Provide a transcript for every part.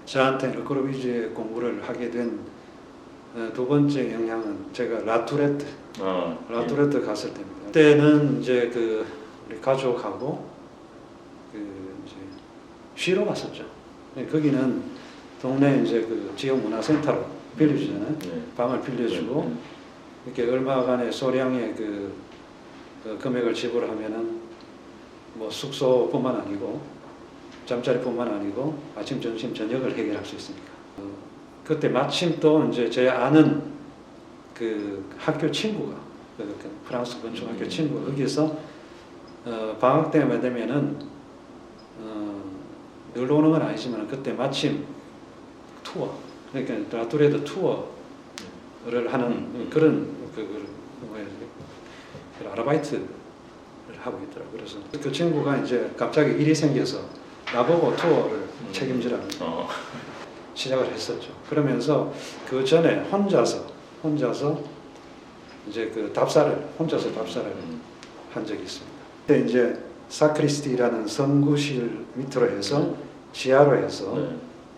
저한테 르꼬르비지에 공부를 하게 된 두 번째 영향은 제가 라투레트 갔을 때입니다. 그때는 이제 그 우리 가족하고 그 이제 쉬러 갔었죠. 거기는 동네 이제 그 지역 문화센터로 빌려주잖아요. 방을 빌려주고 이렇게 얼마간의 소량의 그 금액을 지불하면은 뭐 숙소뿐만 아니고 잠자리뿐만 아니고 아침, 점심, 저녁을 해결할 수 있으니까. 그때 마침 또 이제 제 아는 그 학교 친구가 그 프랑스 건축 학교 친구가 거기서 방학 때만 되면은 늘 오는 건 아니지만 그때 마침 투어 그러니까 라투레드 투어를 하는 그런 그 아르바이트를 하고 있더라고요. 그래서 그 친구가 이제 갑자기 일이 생겨서 나보고 투어를 책임지라는 시작을 했었죠. 그러면서 그 전에 혼자서 이제 그 혼자서 답사를 한 적이 있습니다. 그때 이제 사크리스티라는 성구실 밑으로 해서 지하로 해서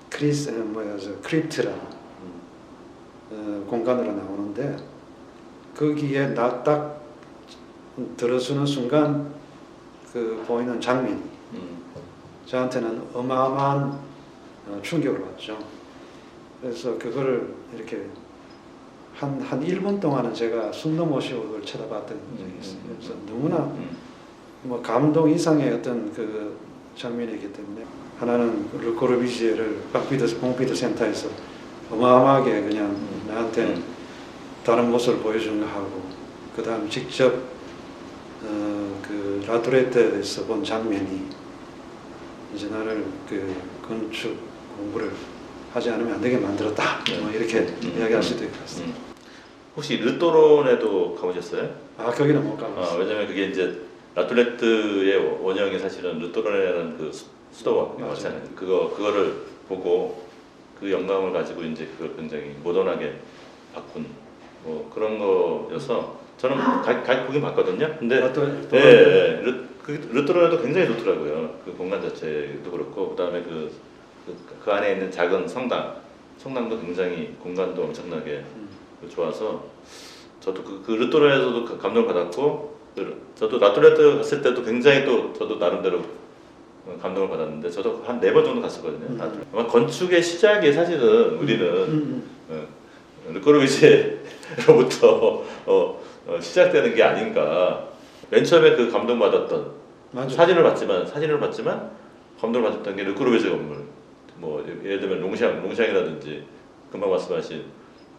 크립트라는 공간으로 나오는데 거기에 나 딱 들어서는 순간 그 보이는 장면이 저한테는 어마어마한 충격을 받죠. 그래서 그거를 이렇게 한 1분 동안은 제가 숨 넘어쉬고 그걸 쳐다봤던 적이 있어요. 그래서 너무나 뭐 감동 이상의 어떤 그 장면이기 때문에 하나는 르꼬르비지에를 봉피드 센터에서 어마어마하게 그냥 나한테 다른 모습을 보여준 거 하고 그 다음 직접 그 라투레트에서 본 장면이 이제 나를 그 건축 공부를 하지 않으면 안 되게 만들었다. 뭐 이렇게 이야기할 수도 있을 것 같습니다. 혹시 르또론에도 가보셨어요? 거기는 못 가봤어요. 왜냐면 그게 이제 라툴레트의 원형이 사실은 르또론이라는 그 수도가 맞잖아요. 그거를 보고 그 영감을 가지고 이제 그걸 굉장히 모던하게 바꾼 뭐 그런 거여서 저는 보긴 봤거든요. 근데 르또론에도 굉장히 좋더라고요. 그 공간 자체도 그렇고 그다음에 그 안에 있는 작은 성당도 굉장히 공간도 엄청나게 좋아서 저도 그 르또론에서도 감동을 받았고 저도 라툴레트 갔을 때도 굉장히 또 저도 나름대로 감동을 받았는데 저도 한 4번 정도 갔었거든요. 아마 건축의 시작이 사실은 우리는 르꼬르비제로부터 시작되는 게 아닌가. 맨 처음에 그 감동받았던 사진을 봤지만 감동을 받았던 게 르꼬르비제 건물. 뭐 예를 들면 롱샹이라든지 금방 말씀하신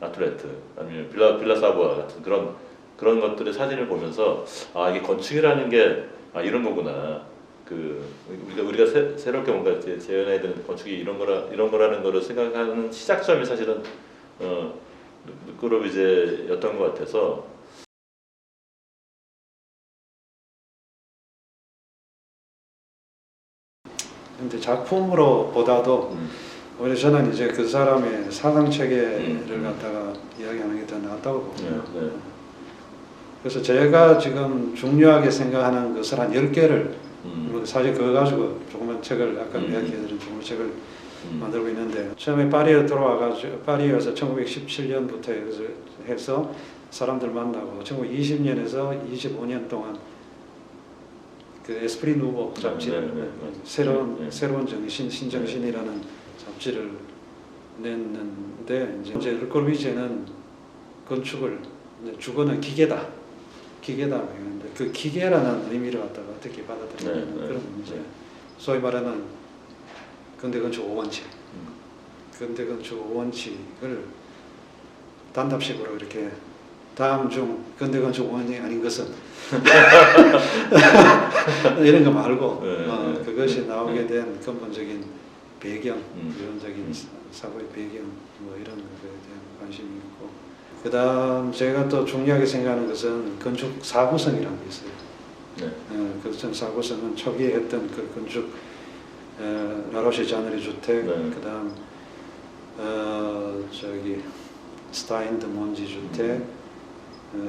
라툴레트 아니면 빌라 사부아 같은 그런 것들의 사진을 보면서 이게 건축이라는 게 이런 거구나. 우리가 새롭게 뭔가 재현해야 되는 건축이 이런 거라는 거를 생각하는 시작점이 사실은 르꼬르비제였던 것 같아서. 근데 작품으로 보다도 오히려 저는 이제 그 사람의 사상 체계를 갖다가 이야기하는 게 더 낫다고 보거든요. 그래서 제가 지금 중요하게 생각하는 것을 한 10개를 사실 그거 가지고 조그만 책을 아까 이야기해드린 조그만 책을 만들고 있는데 처음에 파리에서 1917년부터 해서 사람들 만나고 1920년에서 25년 동안 그 에스프리 누보 잡지를 새로운 정신, 신정신이라는 잡지를 냈는데 이제 르꼬르비제는 건축을 주거는 기계다 했는데 그 기계라는 의미를 갖다가 어떻게 받아들이는 그런 문제. 소위 말하는 근대 건축 5원칙. 근대 건축 5원칙을 단답식으로 이렇게 다음 중 근대 건축 5원칙이 아닌 것은 이런 거 말고 그것이 나오게 된 근본적인 배경, 이론적인 사고의 배경 뭐 이런 것에 대한 관심이 있고 그 다음 제가 또 중요하게 생각하는 것은 건축 사구성이라는 게 있어요. 건축 사구성은 초기에 했던 그 건축 라로시 자네리 주택, 그 다음 스타인드 몬지 주택,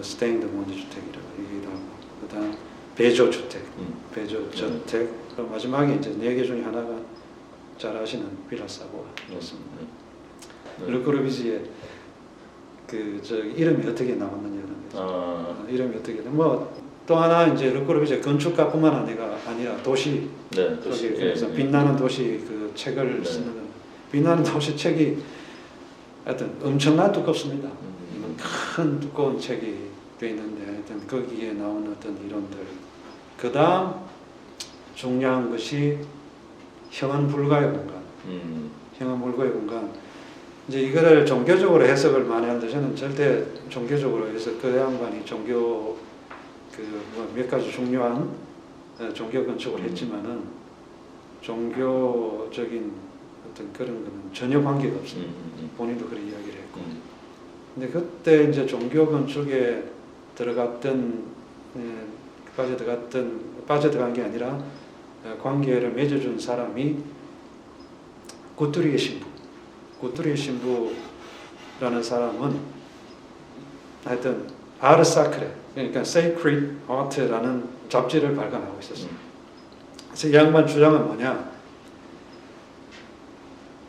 스테인드 몬지 주택이라고 얘기도 하고 그 다음 배조 주택, 배조 저택 마지막에 이제 4개 중에 하나가 잘 아시는 빌라사고였습니다. 르코르비지의 저 이름이 어떻게 나왔느냐는 거죠. 이름이 어떻게 또 하나 이제 르코르비지 건축가뿐만 아니라 도시, 그래서 빛나는 도시 그 책을 쓰는 빛나는 도시 책이 하여튼 엄청나게 두껍습니다. 큰 두꺼운 책이 돼 있는데 하여튼 거기에 나오는 어떤 이론들. 그 다음 중요한 것이 형은 불가의 공간. 형은 불가의 공간. 이제 이거를 종교적으로 해석을 많이 하는데 저는 절대 종교적으로 해서 그 양반이 종교 몇 가지 중요한 종교 건축을 했지만은 종교적인 어떤 그런 거는 전혀 관계가 없습니다. 본인도 그런 이야기를 했고. 근데 그때 이제 종교 건축에 빠져들어간 게 아니라 관계를 맺어준 사람이 구뚜리의 신부라는 사람은 하여튼 아르사크레 그러니까 Sacred Art라는 잡지를 발간하고 있었어요. 그래서 이 양반 주장은 뭐냐?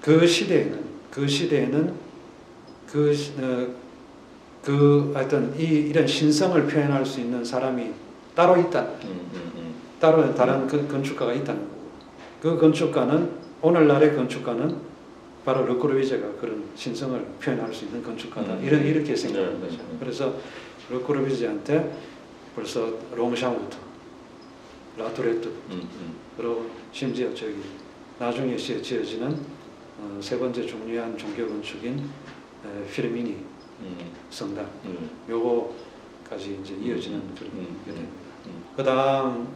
그 시대에는 하여튼 이런 신성을 표현할 수 있는 사람이 따로 있다. 따로 다른 건축가가 있다는 거고. 그 건축가는 오늘날의 건축가는 바로 르코르비제가 그런 신성을 표현할 수 있는 건축가다. 이렇게 생각하는 거죠. 그래서 르코르비제한테 벌써 롱샹부터 라투레트 그리고 심지어 나중에 지어지는 세 번째 중요한 종교 건축인 피르미니 성당 요거까지 이제 이어지는 그런 게 됩니다. 그다음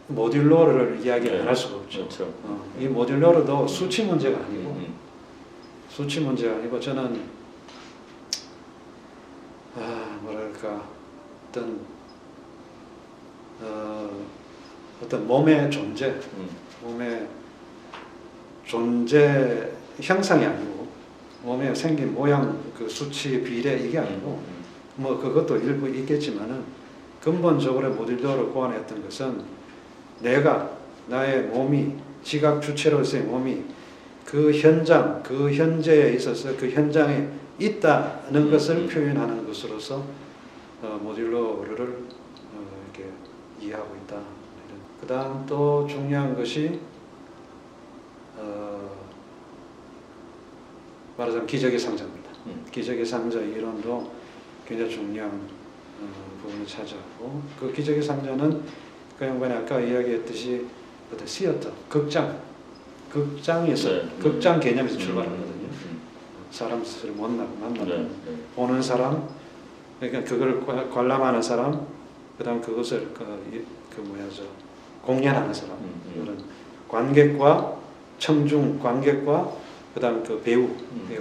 모듈러를 이야기를 할 수가 없죠. 그렇죠. 이 모듈러도 수치 문제가 아니고 저는 뭐랄까 어떤 몸의 존재 형상이 아니고 몸에 생긴 모양 그 수치 비례 이게 아니고 그것도 일부 있겠지만은 근본적으로 모듈러를 고안했던 것은 나의 몸이 지각 주체로서의 몸이 그 현재에 있어서 그 현장에 있다는 것을 표현하는 것으로서 모듈러를 이렇게 이해하고 있다. 그 다음 또 중요한 것이 말하자면 기적의 상자입니다. 기적의 상자 이론도 굉장히 중요한 부분을 차지하고 그 기적의 상자는 그 양반이 아까 이야기했듯이 시어터, 극장에서 극장 개념에서 출발하거든요. 사람들을 만나고 보는 사람, 그러니까 그걸 관람하는 사람, 그다음 그것을 공연하는 사람, 그런 관객과 청중 관객과 그다음 그 배우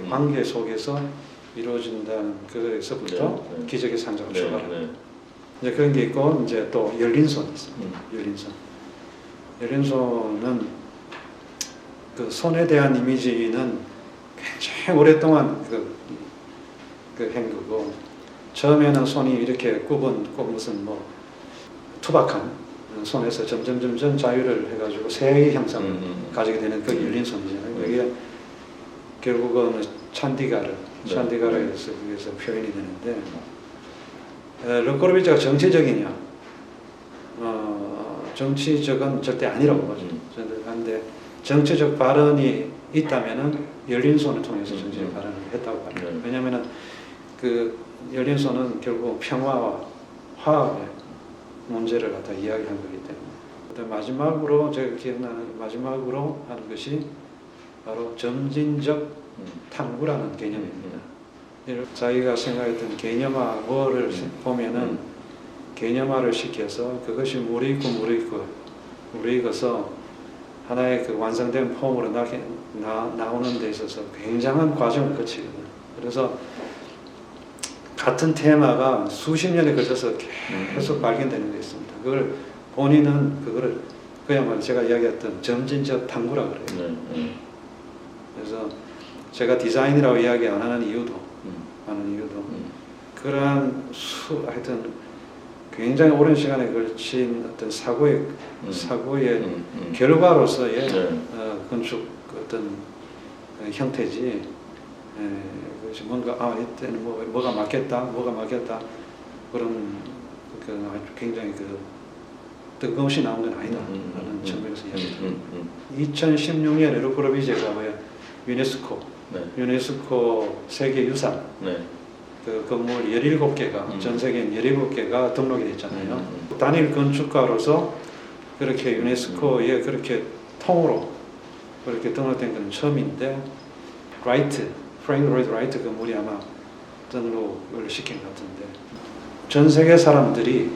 관계 속에서 이루어진다는 그에서부터 기적의 상자가 출발합니다. 이제 그런 게 있고 이제 또 열린 손이 있습니다. 열린 손은 그 손에 대한 이미지는 굉장히 오랫동안 그 행거고 처음에는 손이 이렇게 굽은 무슨 투박한 손에서 점점 자유를 해가지고 새의 형상을 가지게 되는 그 열린 손이잖아요. 이게 결국은 찬디가르에서 위해서 표현이 되는데 르코르비제가 정치적이냐? 정치적은 절대 아니라고 보죠. 그런데 정치적 발언이 있다면은 열린 손을 통해서 정치적 발언을 했다고 합니다. 왜냐하면은 그 열린 손은 결국 평화와 화합의 문제를 갖다 이야기한 거기 때문에. 마지막으로 제가 기억나는 마지막으로 하는 것이 바로 점진적 탐구라는 개념입니다. 자기가 생각했던 개념화를 보면은 개념화를 시켜서 그것이 무르익어서 하나의 그 완성된 폼으로 나오는 데 있어서 굉장한 과정을 거치거든요. 그래서 같은 테마가 수십 년에 걸쳐서 계속 발견되는 게 있습니다. 그걸 본인은 그야말로 제가 이야기했던 점진적 탐구라고 그래요. 그래서 제가 디자인이라고 이야기 안 하는 이유도 그러한 하여튼 굉장히 오랜 시간에 걸친 어떤 사고의 결과로서의 건축 그 어떤 형태지. 그것이 뭔가 이때는 뭐가 맞겠다 그런 그 아주 굉장히 그 뜬금없이 나온 건 아니다 라는 측면에서 이야기합니다. 2016년에 르 코르비제가 유네스코 세계유산 그 건물 17개가 전 세계 17개가 등록이 됐잖아요. 단일 건축가로서 그렇게 유네스코에 그렇게 통으로 그렇게 등록된 건 처음인데 프랭크 로이드 라이트 건물이 아마 등록을 시킨 것 같은데 전 세계 사람들이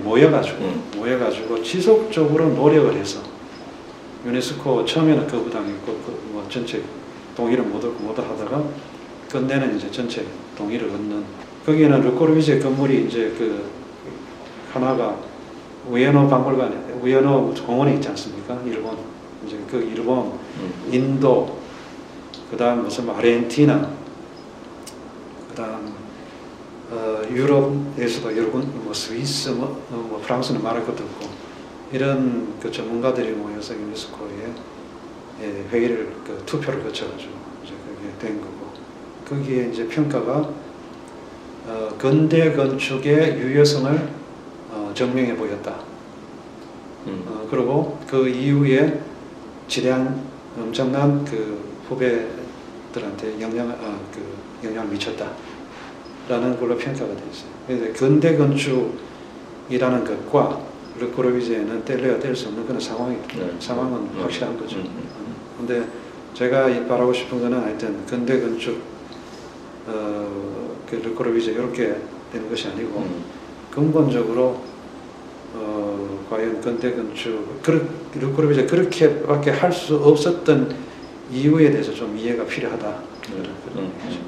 모여가지고 지속적으로 노력을 해서 유네스코 처음에는 거부당했고 전체 동의를 못 하다가 끝내는 이제 전체 동의를 얻는 거기에는 르 코르비제 건물이 이제 그 하나가 우에노 박물관 우에노 공원에 있지 않습니까? 일본 이제 그 일본 인도 그다음 무슨 아르헨티나 그다음 유럽에서도 여러분 스위스 프랑스는 말할 것도 없고 이런 그 전문가들이 모여서 유네스코에 회의를 투표를 거쳐가지고 이제 그게 된 거고 거기에 이제 평가가 근대 건축의 유효성을 증명해 보였다. 그리고 그 이후에 지대한 엄청난 그 후배들한테 영향을 미쳤다라는 걸로 평가가 되어 있어요. 그래서 근대 건축이라는 것과 르 코르비제는 뗄래야 뗄 수 없는 그런 상황은 확실한 거죠. 근데 제가 바라고 싶은 거는 하여튼 근대 건축 그 르 코르비제 이렇게 되는 것이 아니고 근본적으로 과연 근대 건축 르 코르비제 그렇게밖에 할 수 없었던 이유에 대해서 좀 이해가 필요하다. 그런 얘기죠.